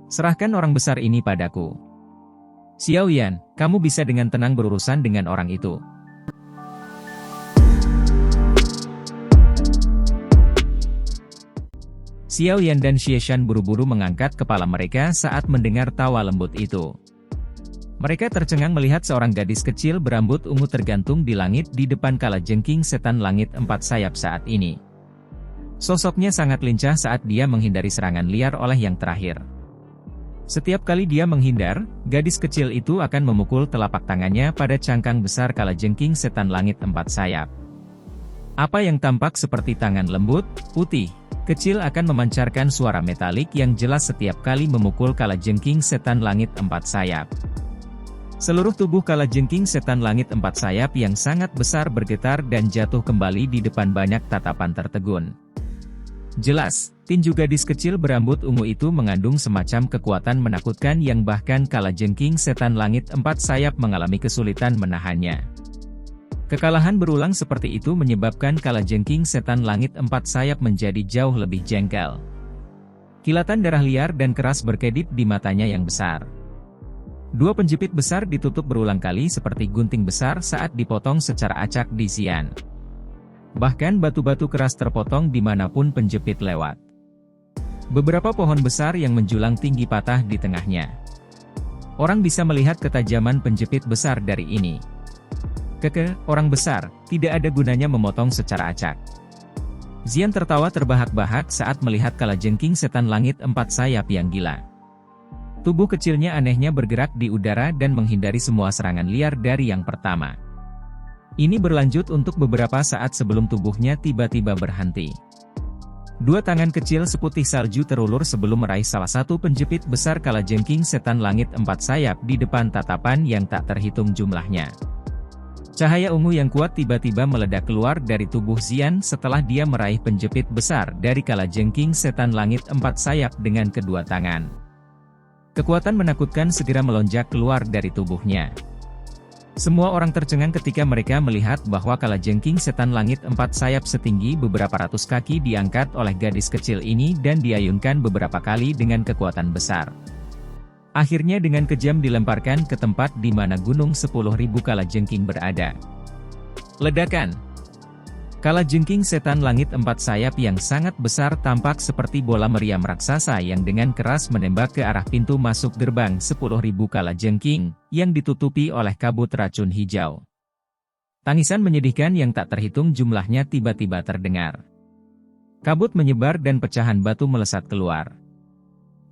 Serahkan orang besar ini padaku. Xiao Yan, kamu bisa dengan tenang berurusan dengan orang itu. Xiao Yan dan Xie Shan buru-buru mengangkat kepala mereka saat mendengar tawa lembut itu. Mereka tercengang melihat seorang gadis kecil berambut ungu tergantung di langit di depan kalajengking setan langit 4 sayap saat ini. Sosoknya sangat lincah saat dia menghindari serangan liar oleh yang terakhir. Setiap kali dia menghindar, gadis kecil itu akan memukul telapak tangannya pada cangkang besar kalajengking setan langit 4 sayap. Apa yang tampak seperti tangan lembut, putih, kecil akan memancarkan suara metalik yang jelas setiap kali memukul kalajengking setan langit 4 sayap. Seluruh tubuh kalajengking setan langit 4 sayap yang sangat besar bergetar dan jatuh kembali di depan banyak tatapan tertegun. Jelas, tinju gadis kecil berambut ungu itu mengandung semacam kekuatan menakutkan yang bahkan kalajengking setan langit 4 sayap mengalami kesulitan menahannya. Kekalahan berulang seperti itu menyebabkan kalajengking setan langit 4 sayap menjadi jauh lebih jengkel. Kilatan darah liar dan keras berkedip di matanya yang besar. Dua penjepit besar ditutup berulang kali seperti gunting besar saat dipotong secara acak di Xian. Bahkan batu-batu keras terpotong dimanapun penjepit lewat. Beberapa pohon besar yang menjulang tinggi patah di tengahnya. Orang bisa melihat ketajaman penjepit besar dari ini. Orang besar, tidak ada gunanya memotong secara acak. Xian tertawa terbahak-bahak saat melihat kalajengking setan langit 4 sayap yang gila. Tubuh kecilnya anehnya bergerak di udara dan menghindari semua serangan liar dari yang pertama. Ini berlanjut untuk beberapa saat sebelum tubuhnya tiba-tiba berhenti. Dua tangan kecil seputih salju terulur sebelum meraih salah satu penjepit besar kalajengking setan langit 4 sayap di depan tatapan yang tak terhitung jumlahnya. Cahaya ungu yang kuat tiba-tiba meledak keluar dari tubuh Xian setelah dia meraih penjepit besar dari kalajengking setan langit 4 sayap dengan kedua tangan. Kekuatan menakutkan segera melonjak keluar dari tubuhnya. Semua orang tercengang ketika mereka melihat bahwa kalajengking setan langit 4 sayap setinggi beberapa ratus kaki diangkat oleh gadis kecil ini dan diayunkan beberapa kali dengan kekuatan besar. Akhirnya dengan kejam dilemparkan ke tempat di mana gunung 10.000 kalajengking berada. Ledakan. Kalajengking setan langit 4 sayap yang sangat besar tampak seperti bola meriam raksasa yang dengan keras menembak ke arah pintu masuk gerbang 10.000 kalajengking, yang ditutupi oleh kabut racun hijau. Tangisan menyedihkan yang tak terhitung jumlahnya tiba-tiba terdengar. Kabut menyebar dan pecahan batu melesat keluar.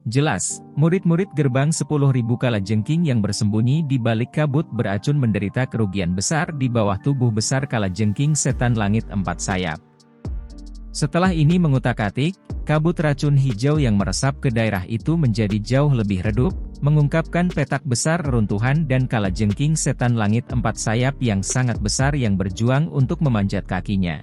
Jelas, murid-murid gerbang 10.000 kalajengking yang bersembunyi di balik kabut beracun menderita kerugian besar di bawah tubuh besar kalajengking setan langit 4 sayap. Setelah ini mengutak-atik, kabut racun hijau yang meresap ke daerah itu menjadi jauh lebih redup, mengungkapkan petak besar reruntuhan dan kalajengking setan langit 4 sayap yang sangat besar yang berjuang untuk memanjat kakinya.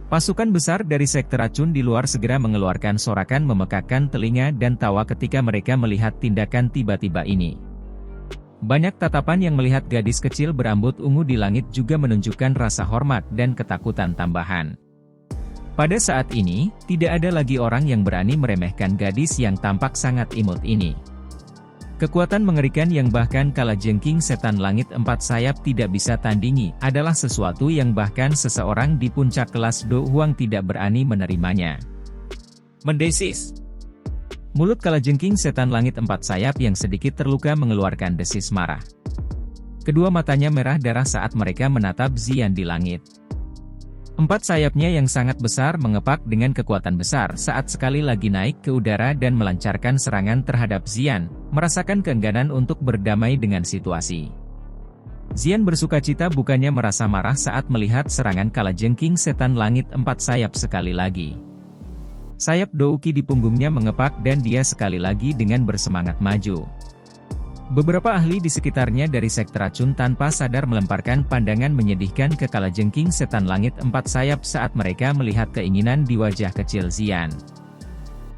Pasukan besar dari sekte racun di luar segera mengeluarkan sorakan memekakkan telinga dan tawa ketika mereka melihat tindakan tiba-tiba ini. Banyak tatapan yang melihat gadis kecil berambut ungu di langit juga menunjukkan rasa hormat dan ketakutan tambahan. Pada saat ini, tidak ada lagi orang yang berani meremehkan gadis yang tampak sangat imut ini. Kekuatan mengerikan yang bahkan kalajengking setan langit 4 sayap tidak bisa tandingi, adalah sesuatu yang bahkan seseorang di puncak kelas Do Huang tidak berani menerimanya. Mendesis. Mulut kalajengking setan langit 4 sayap yang sedikit terluka mengeluarkan desis marah. Kedua matanya merah darah saat mereka menatap Xian di langit. 4 sayapnya yang sangat besar mengepak dengan kekuatan besar saat sekali lagi naik ke udara dan melancarkan serangan terhadap Xian, merasakan keengganan untuk berdamai dengan situasi. Xian bersukacita bukannya merasa marah saat melihat serangan kalajengking setan langit 4 sayap sekali lagi. Sayap Douki di punggungnya mengepak dan dia sekali lagi dengan bersemangat maju. Beberapa ahli di sekitarnya dari sekte racun tanpa sadar melemparkan pandangan menyedihkan ke kalajengking setan langit 4 sayap saat mereka melihat keinginan di wajah kecil Xian.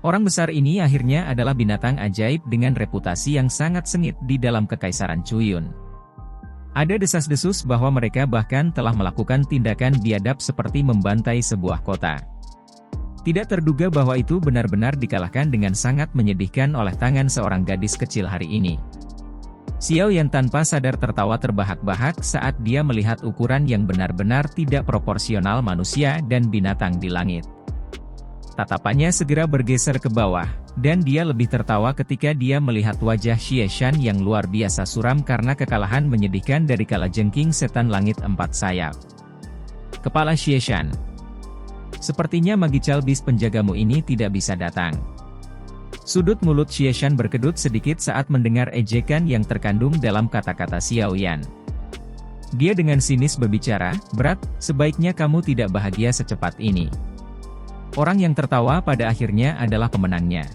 Orang besar ini akhirnya adalah binatang ajaib dengan reputasi yang sangat sengit di dalam kekaisaran Cuyun. Ada desas-desus bahwa mereka bahkan telah melakukan tindakan biadab seperti membantai sebuah kota. Tidak terduga bahwa itu benar-benar dikalahkan dengan sangat menyedihkan oleh tangan seorang gadis kecil hari ini. Xiao Yan tanpa sadar tertawa terbahak-bahak saat dia melihat ukuran yang benar-benar tidak proporsional manusia dan binatang di langit. Tatapannya segera bergeser ke bawah, dan dia lebih tertawa ketika dia melihat wajah Xie Shan yang luar biasa suram karena kekalahan menyedihkan dari kalajengking setan langit 4 sayap. Kepala Xie Shan. Sepertinya magical beast penjagamu ini tidak bisa datang. Sudut mulut Xie Shan berkedut sedikit saat mendengar ejekan yang terkandung dalam kata-kata Xiao Yan. Dia dengan sinis berbicara, "Berat, sebaiknya kamu tidak bahagia secepat ini." Orang yang tertawa pada akhirnya adalah pemenangnya.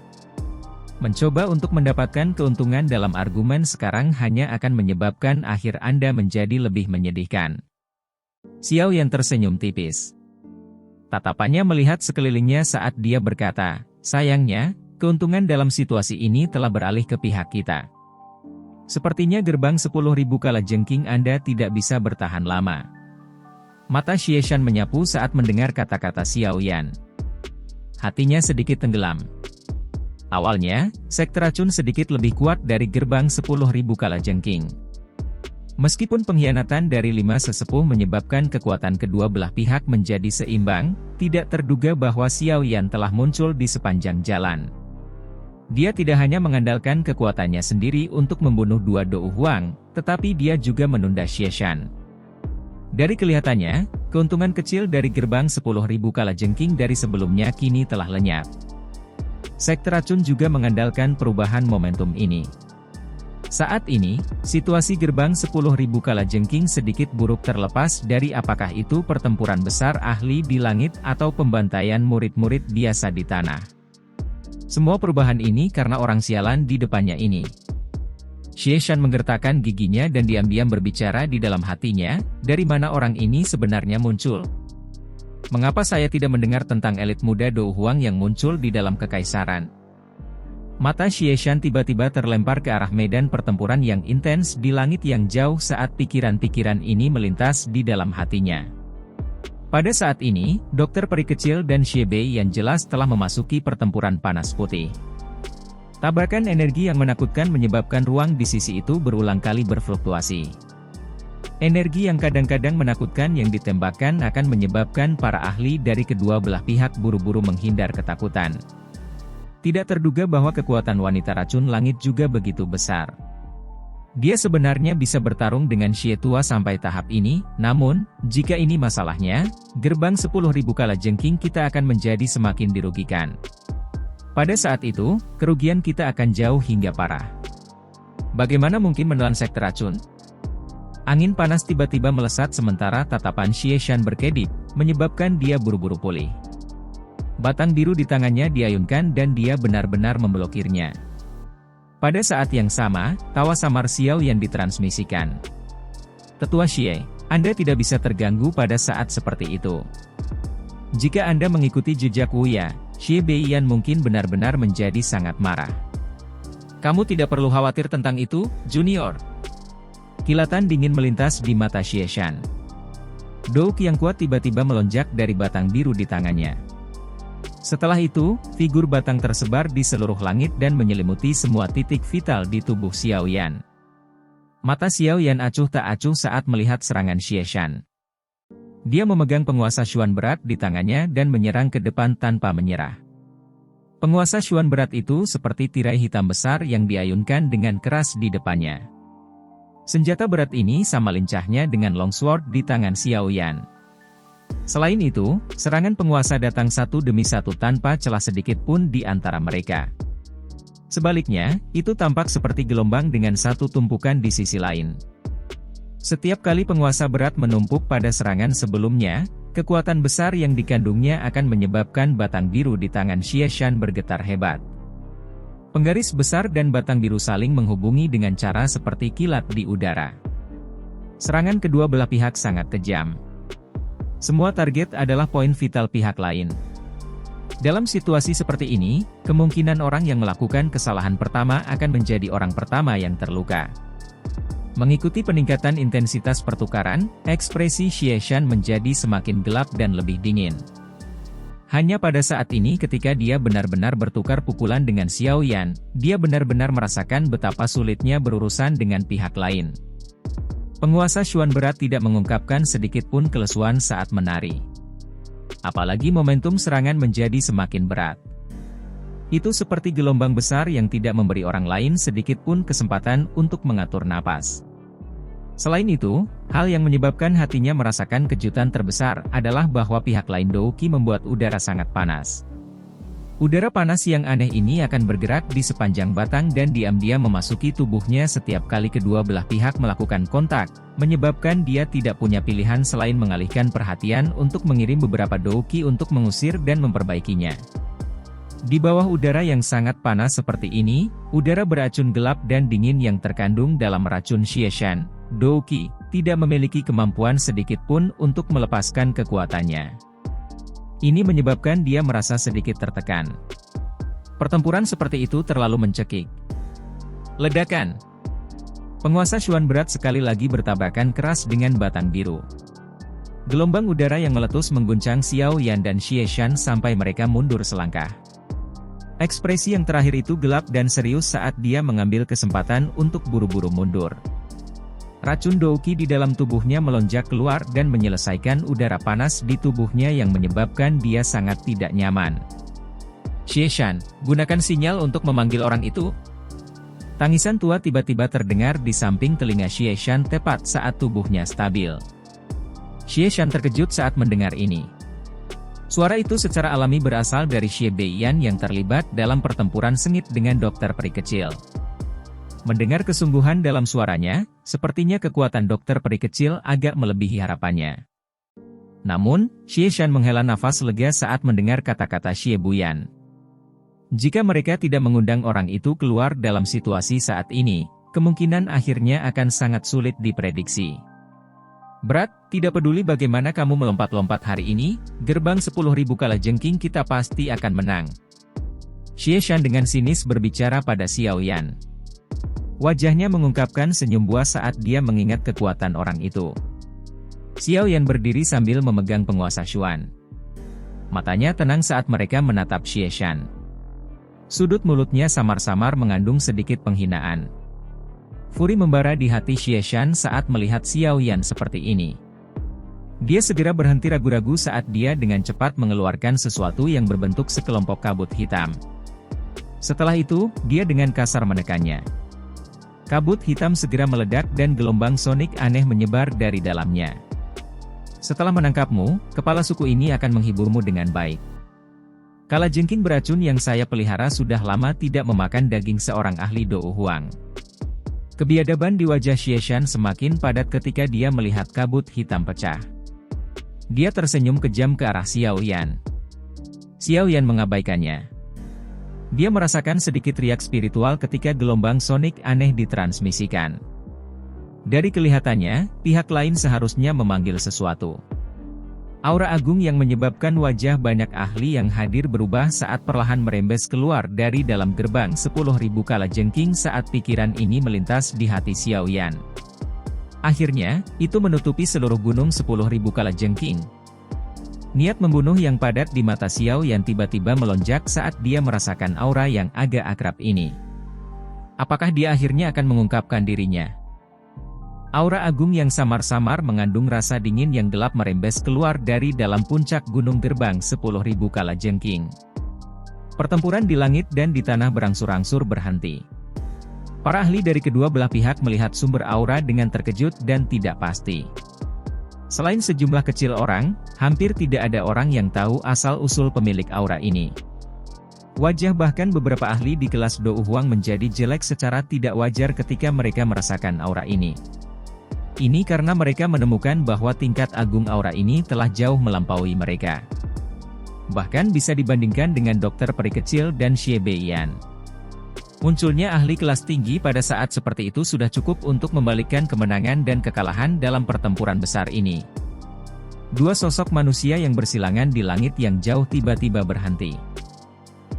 Mencoba untuk mendapatkan keuntungan dalam argumen sekarang hanya akan menyebabkan akhir Anda menjadi lebih menyedihkan. Xiao Yan tersenyum tipis. Tatapannya melihat sekelilingnya saat dia berkata, "Sayangnya, keuntungan dalam situasi ini telah beralih ke pihak kita. Sepertinya gerbang 10.000 kalajengking Anda tidak bisa bertahan lama." Mata Xie Shan menyapu saat mendengar kata-kata Xiao Yan. Hatinya sedikit tenggelam. Awalnya, sekte racun sedikit lebih kuat dari gerbang 10.000 kalajengking. Meskipun pengkhianatan dari 5 sesepuh menyebabkan kekuatan kedua belah pihak menjadi seimbang, tidak terduga bahwa Xiao Yan telah muncul di sepanjang jalan. Dia tidak hanya mengandalkan kekuatannya sendiri untuk membunuh dua Dou Huang, tetapi dia juga menunda Xie Shan. Dari kelihatannya, keuntungan kecil dari gerbang 10.000 kalajengking dari sebelumnya kini telah lenyap. Sekte racun juga mengandalkan perubahan momentum ini. Saat ini, situasi gerbang 10.000 kalajengking sedikit buruk terlepas dari apakah itu pertempuran besar ahli di langit atau pembantaian murid-murid biasa di tanah. Semua perubahan ini karena orang sialan di depannya ini. Xie Shan menggertakkan giginya dan diam-diam berbicara di dalam hatinya, dari mana orang ini sebenarnya muncul? Mengapa saya tidak mendengar tentang elit muda Dou Huang yang muncul di dalam kekaisaran? Mata Xie Shan tiba-tiba terlempar ke arah medan pertempuran yang intens di langit yang jauh saat pikiran-pikiran ini melintas di dalam hatinya. Pada saat ini, Dokter Peri Kecil dan Xie Bei yang jelas telah memasuki pertempuran panas putih. Tabrakan energi yang menakutkan menyebabkan ruang di sisi itu berulang kali berfluktuasi. Energi yang kadang-kadang menakutkan yang ditembakkan akan menyebabkan para ahli dari kedua belah pihak buru-buru menghindar ketakutan. Tidak terduga bahwa kekuatan wanita racun langit juga begitu besar. Dia sebenarnya bisa bertarung dengan Xie Tua sampai tahap ini, namun, jika ini masalahnya, gerbang 10.000 kalajengking kita akan menjadi semakin dirugikan. Pada saat itu, kerugian kita akan jauh hingga parah. Bagaimana mungkin menelan sekte racun? Angin panas tiba-tiba melesat sementara tatapan Xie Shan berkedip, menyebabkan dia buru-buru pulih. Batang biru di tangannya diayunkan dan dia benar-benar memblokirnya. Pada saat yang sama, tawa samar Xiao yang ditransmisikan. "Tetua Xie, Anda tidak bisa terganggu pada saat seperti itu. Jika Anda mengikuti jejak Wuya, Xie Beiyan mungkin benar-benar menjadi sangat marah. Kamu tidak perlu khawatir tentang itu, Junior." Kilatan dingin melintas di mata Xie Shan. Douk yang kuat tiba-tiba melonjak dari batang biru di tangannya. Setelah itu, figur batang tersebar di seluruh langit dan menyelimuti semua titik vital di tubuh Xiao Yan. Mata Xiao Yan acuh tak acuh saat melihat serangan Xie Shan. Dia memegang penguasa Xuan berat di tangannya dan menyerang ke depan tanpa menyerah. Penguasa Xuan berat itu seperti tirai hitam besar yang diayunkan dengan keras di depannya. Senjata berat ini sama lincahnya dengan longsword di tangan Xiao Yan. Selain itu, serangan penguasa datang satu demi satu tanpa celah sedikit pun di antara mereka. Sebaliknya, itu tampak seperti gelombang dengan satu tumpukan di sisi lain. Setiap kali penguasa berat menumpuk pada serangan sebelumnya, kekuatan besar yang dikandungnya akan menyebabkan batang biru di tangan Xie Shan bergetar hebat. Penggaris besar dan batang biru saling menghubungi dengan cara seperti kilat di udara. Serangan kedua belah pihak sangat kejam. Semua target adalah poin vital pihak lain. Dalam situasi seperti ini, kemungkinan orang yang melakukan kesalahan pertama akan menjadi orang pertama yang terluka. Mengikuti peningkatan intensitas pertukaran, ekspresi Xie Shan menjadi semakin gelap dan lebih dingin. Hanya pada saat ini ketika dia benar-benar bertukar pukulan dengan Xiao Yan, dia benar-benar merasakan betapa sulitnya berurusan dengan pihak lain. Penguasa Xuan berat tidak mengungkapkan sedikit pun kelesuan saat menari. Apalagi momentum serangan menjadi semakin berat. Itu seperti gelombang besar yang tidak memberi orang lain sedikit pun kesempatan untuk mengatur napas. Selain itu, hal yang menyebabkan hatinya merasakan kejutan terbesar adalah bahwa pihak lain Douqi membuat udara sangat panas. Udara panas yang aneh ini akan bergerak di sepanjang batang dan diam-diam memasuki tubuhnya setiap kali kedua belah pihak melakukan kontak, menyebabkan dia tidak punya pilihan selain mengalihkan perhatian untuk mengirim beberapa Douqi untuk mengusir dan memperbaikinya. Di bawah udara yang sangat panas seperti ini, udara beracun gelap dan dingin yang terkandung dalam racun Xieshan, Douqi, tidak memiliki kemampuan sedikit pun untuk melepaskan kekuatannya. Ini menyebabkan dia merasa sedikit tertekan. Pertempuran seperti itu terlalu mencekik. Ledakan. Penguasa Xuan berat sekali lagi bertabrakan keras dengan batang biru. Gelombang udara yang meletus mengguncang Xiao Yan dan Xieshan sampai mereka mundur selangkah. Ekspresi yang terakhir itu gelap dan serius saat dia mengambil kesempatan untuk buru-buru mundur. Racun Douqi di dalam tubuhnya melonjak keluar dan menyelesaikan udara panas di tubuhnya yang menyebabkan dia sangat tidak nyaman. Xieshan, gunakan sinyal untuk memanggil orang itu. Tangisan tua tiba-tiba terdengar di samping telinga Xieshan tepat saat tubuhnya stabil. Xieshan terkejut saat mendengar ini. Suara itu secara alami berasal dari Xie Beiyan yang terlibat dalam pertempuran sengit dengan dokter peri kecil. Mendengar kesungguhan dalam suaranya, sepertinya kekuatan dokter peri kecil agak melebihi harapannya. Namun, Xieshan menghela nafas lega saat mendengar kata-kata Xie Buyan. Jika mereka tidak mengundang orang itu keluar dalam situasi saat ini, kemungkinan akhirnya akan sangat sulit diprediksi. Berat, tidak peduli bagaimana kamu melompat-lompat hari ini, gerbang 10.000 kalajengking kita pasti akan menang. Xieshan dengan sinis berbicara pada Xiao Yan. Wajahnya mengungkapkan senyum buas saat dia mengingat kekuatan orang itu. Xiao Yan berdiri sambil memegang penguasa Xuan. Matanya tenang saat mereka menatap Xieshan. Sudut mulutnya samar-samar mengandung sedikit penghinaan. Furi membara di hati Xieshan saat melihat Xiao Yan seperti ini. Dia segera berhenti ragu-ragu saat dia dengan cepat mengeluarkan sesuatu yang berbentuk sekelompok kabut hitam. Setelah itu, dia dengan kasar menekannya. Kabut hitam segera meledak dan gelombang sonik aneh menyebar dari dalamnya. Setelah menangkapmu, kepala suku ini akan menghiburmu dengan baik. Kalajengking beracun yang saya pelihara sudah lama tidak memakan daging seorang ahli Dou Huang. Kebiadaban di wajah Xieshan semakin padat ketika dia melihat kabut hitam pecah. Dia tersenyum kejam ke arah Xiao Yan. Xiao Yan mengabaikannya. Dia merasakan sedikit riak spiritual ketika gelombang sonik aneh ditransmisikan. Dari kelihatannya, pihak lain seharusnya memanggil sesuatu. Aura agung yang menyebabkan wajah banyak ahli yang hadir berubah saat perlahan merembes keluar dari dalam gerbang 10.000 kalajengking saat pikiran ini melintas di hati Xiao Yan. Akhirnya, itu menutupi seluruh gunung 10.000 kalajengking. Niat membunuh yang padat di mata Xiao Yan tiba-tiba melonjak saat dia merasakan aura yang agak akrab ini. Apakah dia akhirnya akan mengungkapkan dirinya? Aura agung yang samar-samar mengandung rasa dingin yang gelap merembes keluar dari dalam puncak gunung gerbang 10.000 kalajengking. Pertempuran di langit dan di tanah berangsur-angsur berhenti. Para ahli dari kedua belah pihak melihat sumber aura dengan terkejut dan tidak pasti. Selain sejumlah kecil orang, hampir tidak ada orang yang tahu asal-usul pemilik aura ini. Wajah bahkan beberapa ahli di kelas Dou Huang menjadi jelek secara tidak wajar ketika mereka merasakan aura ini. Ini karena mereka menemukan bahwa tingkat agung aura ini telah jauh melampaui mereka. Bahkan bisa dibandingkan dengan dokter peri kecil dan Xie Beiyan. Munculnya ahli kelas tinggi pada saat seperti itu sudah cukup untuk membalikkan kemenangan dan kekalahan dalam pertempuran besar ini. Dua sosok manusia yang bersilangan di langit yang jauh tiba-tiba berhenti.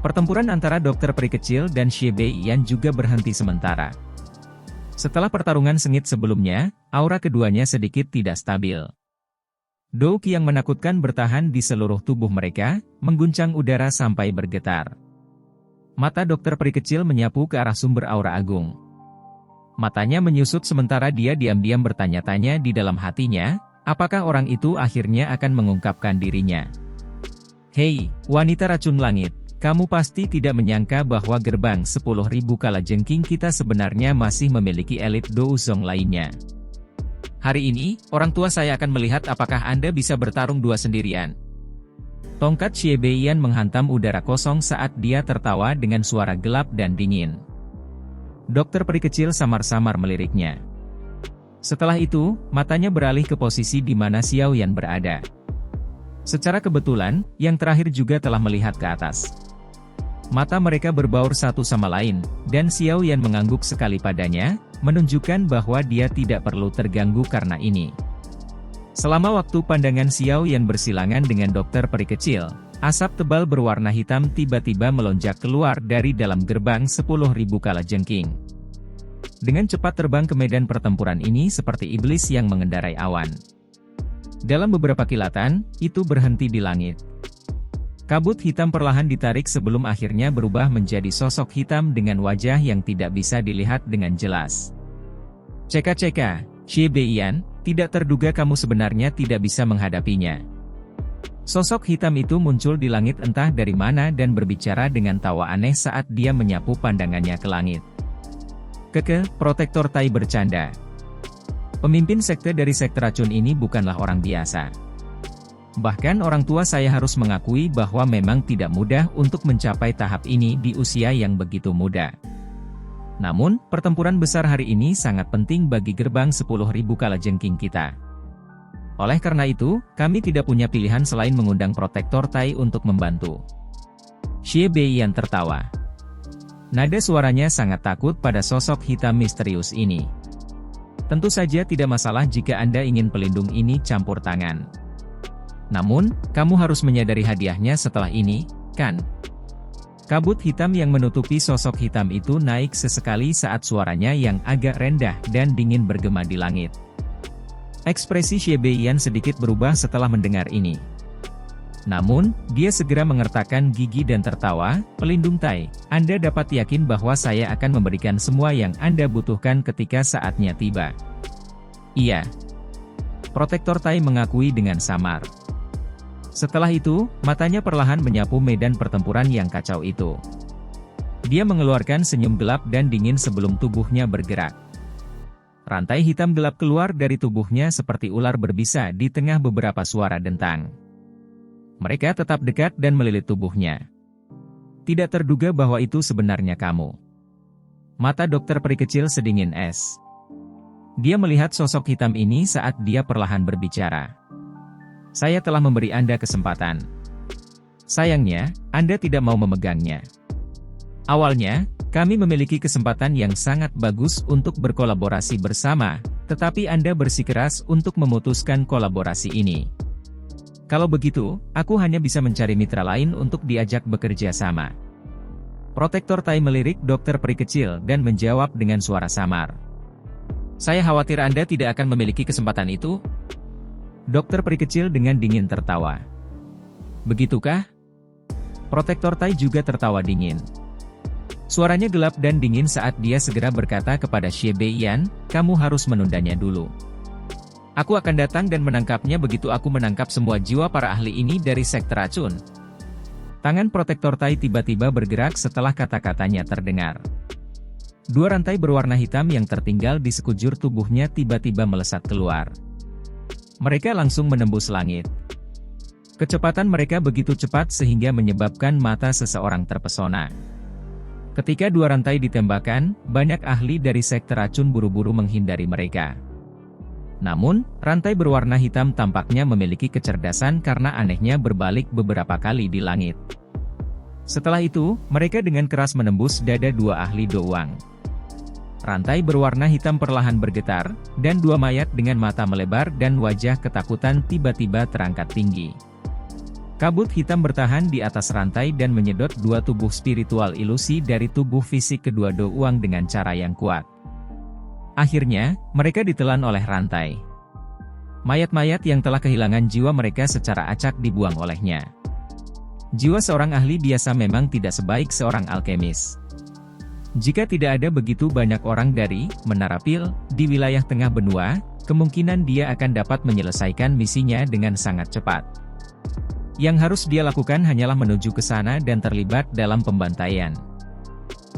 Pertempuran antara dokter peri kecil dan Xie Beiyan juga berhenti sementara. Setelah pertarungan sengit sebelumnya, aura keduanya sedikit tidak stabil. Douk yang menakutkan bertahan di seluruh tubuh mereka, mengguncang udara sampai bergetar. Mata dokter peri kecil menyapu ke arah sumber aura agung. Matanya menyusut sementara dia diam-diam bertanya-tanya di dalam hatinya, apakah orang itu akhirnya akan mengungkapkan dirinya. Hei, wanita racun langit, kamu pasti tidak menyangka bahwa gerbang 10.000 kalajengking kita sebenarnya masih memiliki elit douzong lainnya. Hari ini, orang tua saya akan melihat apakah Anda bisa bertarung dua sendirian. Tongkat Xie Beiyan menghantam udara kosong saat dia tertawa dengan suara gelap dan dingin. Dokter peri kecil samar-samar meliriknya. Setelah itu, matanya beralih ke posisi di mana Xiao Yan berada. Secara kebetulan, yang terakhir juga telah melihat ke atas. Mata mereka berbaur satu sama lain, dan Xiao Yan mengangguk sekali padanya, menunjukkan bahwa dia tidak perlu terganggu karena ini. Selama waktu pandangan Xiao Yan bersilangan dengan dokter peri kecil, asap tebal berwarna hitam tiba-tiba melonjak keluar dari dalam gerbang 10.000 kalajengking. Dengan cepat terbang ke medan pertempuran ini seperti iblis yang mengendarai awan. Dalam beberapa kilatan, itu berhenti di langit. Kabut hitam perlahan ditarik sebelum akhirnya berubah menjadi sosok hitam dengan wajah yang tidak bisa dilihat dengan jelas. Ceka-ceka, Xie Beiyan, tidak terduga kamu sebenarnya tidak bisa menghadapinya. Sosok hitam itu muncul di langit entah dari mana dan berbicara dengan tawa aneh saat dia menyapu pandangannya ke langit. Protektor Tai bercanda. Pemimpin sekte dari sekte racun ini bukanlah orang biasa. Bahkan orang tua saya harus mengakui bahwa memang tidak mudah untuk mencapai tahap ini di usia yang begitu muda. Namun, pertempuran besar hari ini sangat penting bagi gerbang 10.000 kalajengking kita. Oleh karena itu, kami tidak punya pilihan selain mengundang Protektor Tai untuk membantu. Xie Beiyan tertawa. Nada suaranya sangat takut pada sosok hitam misterius ini. Tentu saja tidak masalah jika Anda ingin pelindung ini campur tangan. Namun, kamu harus menyadari hadiahnya setelah ini, kan? Kabut hitam yang menutupi sosok hitam itu naik sesekali saat suaranya yang agak rendah dan dingin bergema di langit. Ekspresi Xie Beiyan sedikit berubah setelah mendengar ini. Namun, dia segera mengertakkan gigi dan tertawa, pelindung Tai, Anda dapat yakin bahwa saya akan memberikan semua yang Anda butuhkan ketika saatnya tiba. Iya. Protektor Tai mengakui dengan samar. Setelah itu, matanya perlahan menyapu medan pertempuran yang kacau itu. Dia mengeluarkan senyum gelap dan dingin sebelum tubuhnya bergerak. Rantai hitam gelap keluar dari tubuhnya seperti ular berbisa di tengah beberapa suara dentang. Mereka tetap dekat dan melilit tubuhnya. Tidak terduga bahwa itu sebenarnya kamu. Mata dokter peri kecil sedingin es. Dia melihat sosok hitam ini saat dia perlahan berbicara. Saya telah memberi Anda kesempatan. Sayangnya, Anda tidak mau memegangnya. Awalnya, kami memiliki kesempatan yang sangat bagus untuk berkolaborasi bersama, tetapi Anda bersikeras untuk memutuskan kolaborasi ini. Kalau begitu, aku hanya bisa mencari mitra lain untuk diajak bekerja sama. Protektor Tai melirik dokter peri kecil dan menjawab dengan suara samar. Saya khawatir Anda tidak akan memiliki kesempatan itu. Dokter peri kecil dengan dingin tertawa. Begitukah? Protektor Tai juga tertawa dingin. Suaranya gelap dan dingin saat dia segera berkata kepada Xie Beiyan, kamu harus menundanya dulu. Aku akan datang dan menangkapnya begitu aku menangkap semua jiwa para ahli ini dari sekte racun. Tangan Protektor Tai tiba-tiba bergerak setelah kata-katanya terdengar. Dua rantai berwarna hitam yang tertinggal di sekujur tubuhnya tiba-tiba melesat keluar. Mereka langsung menembus langit. Kecepatan mereka begitu cepat sehingga menyebabkan mata seseorang terpesona. Ketika dua rantai ditembakkan, banyak ahli dari sekte racun buru-buru menghindari mereka. Namun, rantai berwarna hitam tampaknya memiliki kecerdasan karena anehnya berbalik beberapa kali di langit. Setelah itu, mereka dengan keras menembus dada dua ahli Douang. Rantai berwarna hitam perlahan bergetar, dan dua mayat dengan mata melebar dan wajah ketakutan tiba-tiba terangkat tinggi. Kabut hitam bertahan di atas rantai dan menyedot dua tubuh spiritual ilusi dari tubuh fisik kedua Douang dengan cara yang kuat. Akhirnya, mereka ditelan oleh rantai. Mayat-mayat yang telah kehilangan jiwa mereka secara acak dibuang olehnya. Jiwa seorang ahli biasa memang tidak sebaik seorang alkemis. Jika tidak ada begitu banyak orang dari Menara Pil di wilayah tengah benua, kemungkinan dia akan dapat menyelesaikan misinya dengan sangat cepat. Yang harus dia lakukan hanyalah menuju ke sana dan terlibat dalam pembantaian.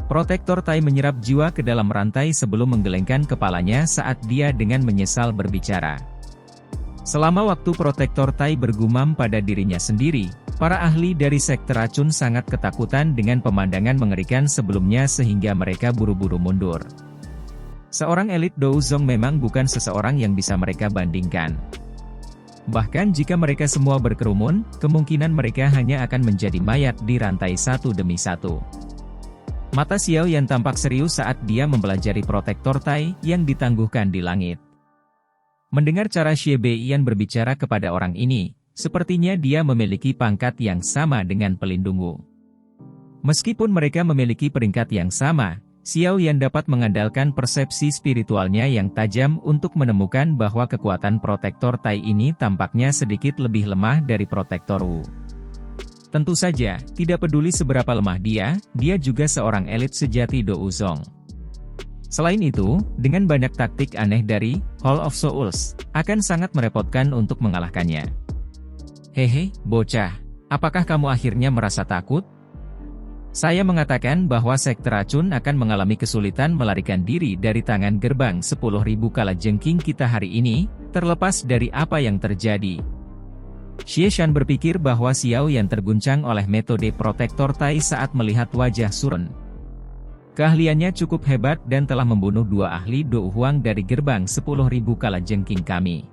Protektor Tai menyerap jiwa ke dalam rantai sebelum menggelengkan kepalanya saat dia dengan menyesal berbicara. Selama waktu Protektor Tai bergumam pada dirinya sendiri, para ahli dari sekte racun sangat ketakutan dengan pemandangan mengerikan sebelumnya sehingga mereka buru-buru mundur. Seorang elit Douzong memang bukan seseorang yang bisa mereka bandingkan. Bahkan jika mereka semua berkerumun, kemungkinan mereka hanya akan menjadi mayat di rantai satu demi satu. Mata Xiao Yan tampak serius saat dia mempelajari Protektor Tai yang ditangguhkan di langit. Mendengar cara Xie Beiyan berbicara kepada orang ini, sepertinya dia memiliki pangkat yang sama dengan pelindungmu. Meskipun mereka memiliki peringkat yang sama, Xiao Yan dapat mengandalkan persepsi spiritualnya yang tajam untuk menemukan bahwa kekuatan Protektor Tai ini tampaknya sedikit lebih lemah dari Protektor Wu. Tentu saja, tidak peduli seberapa lemah dia juga seorang elit sejati Douzong. Selain itu, dengan banyak taktik aneh dari Hall of Souls, akan sangat merepotkan untuk mengalahkannya. Hehe, bocah, apakah kamu akhirnya merasa takut? Saya mengatakan bahwa sekte racun akan mengalami kesulitan melarikan diri dari tangan gerbang 10.000 kalajengking kita hari ini, terlepas dari apa yang terjadi. Xie Shan berpikir bahwa Xiao Yan terguncang oleh metode Protektor Tai saat melihat wajah Surun. Keahliannya cukup hebat dan telah membunuh 2 ahli Do Huang dari gerbang 10.000 kalajengking kami.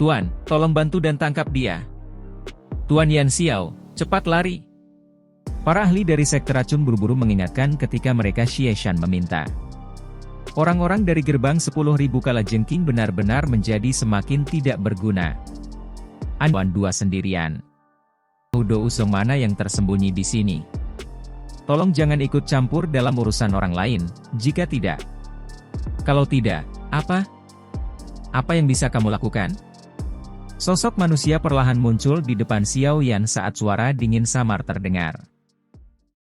Tuan, tolong bantu dan tangkap dia. Tuan Yan Xiao, cepat lari. Para ahli dari sekte racun buru-buru mengingatkan ketika mereka Xie Shan meminta. Orang-orang dari gerbang 10.000 kalajengking benar-benar menjadi semakin tidak berguna. Anwan 2 sendirian. Douzong mana yang tersembunyi di sini? Tolong jangan ikut campur dalam urusan orang lain, jika tidak. Kalau tidak, apa? Apa yang bisa kamu lakukan? Sosok manusia perlahan muncul di depan Xiao Yan saat suara dingin samar terdengar.